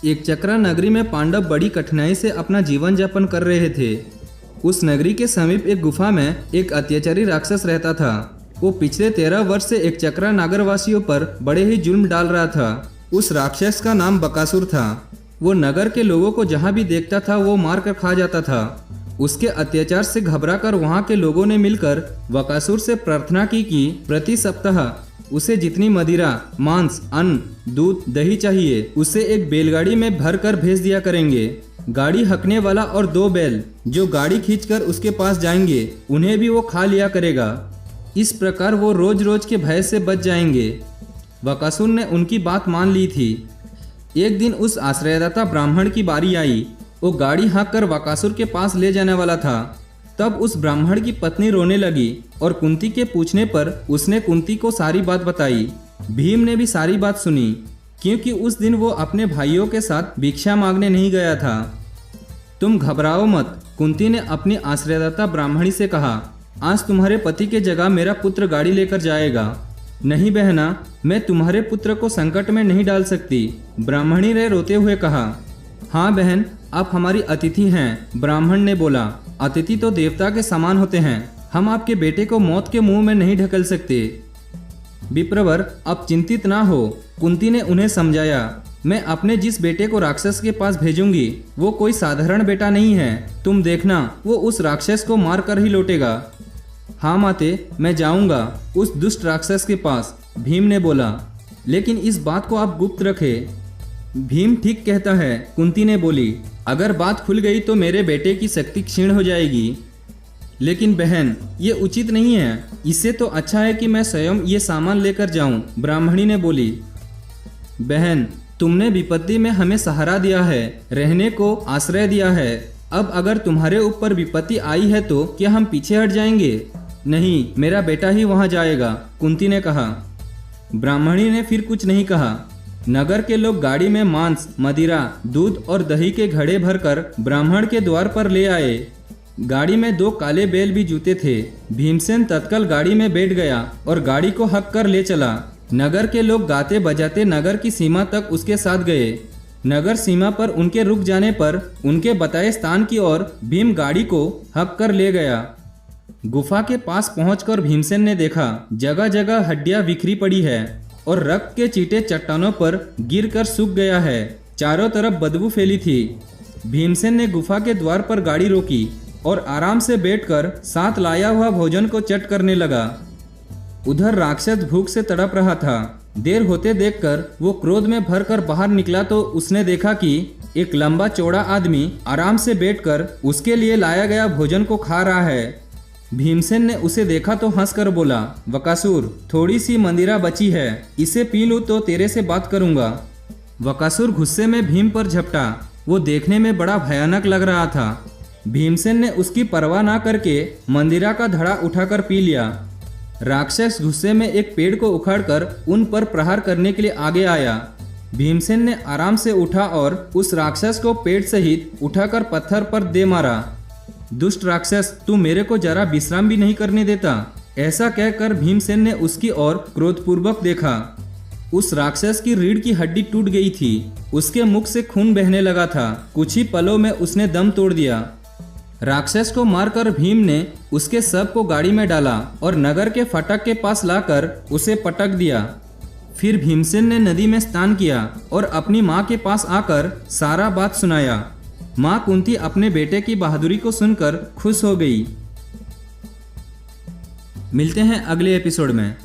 एक चक्रा नगरी में पांडव बड़ी कठिनाई से अपना जीवन यापन कर रहे थे। उस नगरी के समीप एक गुफा में एक अत्याचारी राक्षस रहता था। वो पिछले 13 वर्ष से एक चक्रा नागरवासियों पर बड़े ही जुल्म डाल रहा था। उस राक्षस का नाम बकासुर था। वो नगर के लोगों को जहाँ भी देखता था वो मार कर खा जाता था। उसके अत्याचार से घबराकर वहाँ के लोगों ने मिलकर बकासुर से प्रार्थना की कि प्रति सप्ताह उसे जितनी मदिरा, मांस, अन्न, दूध, दही चाहिए उसे एक बैलगाड़ी में भर कर भेज दिया करेंगे। गाड़ी हकने वाला और 2 बैल जो गाड़ी खींचकर उसके पास जाएंगे उन्हें भी वो खा लिया करेगा। इस प्रकार वो रोज रोज के भय से बच जाएंगे। बकासुर ने उनकी बात मान ली थी। एक दिन उस आश्रयदाता ब्राह्मण की बारी आई। वो गाड़ी हाँक कर बकासुर के पास ले जाने वाला था। तब उस ब्राह्मण की पत्नी रोने लगी और कुंती के पूछने पर उसने कुंती को सारी बात बताई। भीम ने भी सारी बात सुनी, क्योंकि उस दिन वो अपने भाइयों के साथ भिक्षा मांगने नहीं गया था। तुम घबराओ मत, कुंती ने अपनी आश्रयदाता ब्राह्मणी से कहा। आज तुम्हारे पति के जगह मेरा पुत्र गाड़ी लेकर जाएगा। नहीं बहना, मैं तुम्हारे पुत्र को संकट में नहीं डाल सकती, ब्राह्मणी ने रोते हुए कहा। हाँ बहन, आप हमारी अतिथि हैं, ब्राह्मण ने बोला। अतिथि तो देवता के समान होते हैं। हम आपके बेटे को मौत के मुंह में नहीं ढकेल सकते। विप्रवर, अब चिंतित ना हो, कुंती ने उन्हें समझाया। मैं अपने जिस बेटे को राक्षस के पास भेजूंगी वो कोई साधारण बेटा नहीं है। तुम देखना, वो उस राक्षस को मार कर ही लौटेगा। हाँ माते, मैं जाऊंगा उस दुष्ट राक्षस के पास, भीम ने बोला। लेकिन इस बात को आप गुप्त रखें। भीम ठीक कहता है, कुंती ने बोली। अगर बात खुल गई तो मेरे बेटे की शक्ति क्षीण हो जाएगी। लेकिन बहन, ये उचित नहीं है। इससे तो अच्छा है कि मैं स्वयं ये सामान लेकर जाऊं, ब्राह्मणी ने बोली। बहन, तुमने विपत्ति में हमें सहारा दिया है, रहने को आश्रय दिया है। अब अगर तुम्हारे ऊपर विपत्ति आई है तो क्या हम पीछे हट जाएंगे? नहीं, मेरा बेटा ही वहां जाएगा, कुंती ने कहा। ब्राह्मणी ने फिर कुछ नहीं कहा। नगर के लोग गाड़ी में मांस, मदिरा, दूध और दही के घड़े भरकर ब्राह्मण के द्वार पर ले आए। गाड़ी में 2 काले बैल भी जूते थे। भीमसेन तत्काल गाड़ी में बैठ गया और गाड़ी को हक कर ले चला। नगर के लोग गाते बजाते नगर की सीमा तक उसके साथ गए। नगर सीमा पर उनके रुक जाने पर उनके बताए स्थान की ओर भीम गाड़ी को हक कर ले गया। गुफा के पास पहुंचकर भीमसेन ने देखा जगह जगह हड्डियां बिखरी पड़ी है और रक्त के चीटे चट्टानों पर गिरकर सूख गया है। चारों तरफ बदबू फैली थी। भीमसेन ने गुफा के द्वार पर गाड़ी रोकी और आराम से बैठकर साथ लाया हुआ भोजन को चट करने लगा। उधर राक्षस भूख से तड़प रहा था। देर होते देखकर वो क्रोध में भरकर बाहर निकला तो उसने देखा कि एक लंबा चौड़ा आदमी आराम से बैठकर उसके लिए लाया गया भोजन को खा रहा है। भीमसेन ने उसे देखा तो हंसकर बोला, बकासुर, थोड़ी सी मंदिरा बची है, इसे पी लूं तो तेरे से बात करूंगा। बकासुर गुस्से में भीम पर झपटा। वो देखने में बड़ा भयानक लग रहा था। भीमसेन ने उसकी परवाह ना करके मंदिरा का धड़ा उठाकर पी लिया। राक्षस गुस्से में एक पेड़ को उखाड़कर उन पर प्रहार करने के लिए आगे आया। भीमसेन ने आराम से उठा और उस राक्षस को पेड़ सहित उठाकर पत्थर पर दे मारा। दुष्ट राक्षस, तू मेरे को जरा विश्राम भी नहीं करने देता। ऐसा कहकर भीमसेन ने उसकी ओर क्रोधपूर्वक देखा। उस राक्षस की रीढ़ की हड्डी टूट गई थी। उसके मुख से खून बहने लगा था। कुछ ही पलों में उसने दम तोड़ दिया। राक्षस को मारकर भीम ने उसके शव को गाड़ी में डाला और नगर के फाटक के पास लाकर उसे पटक दिया। फिर भीमसेन ने नदी में स्नान किया और अपनी माँ के पास आकर सारा बात सुनाया। माँ कुंती अपने बेटे की बहादुरी को सुनकर खुश हो गई। मिलते हैं अगले एपिसोड में।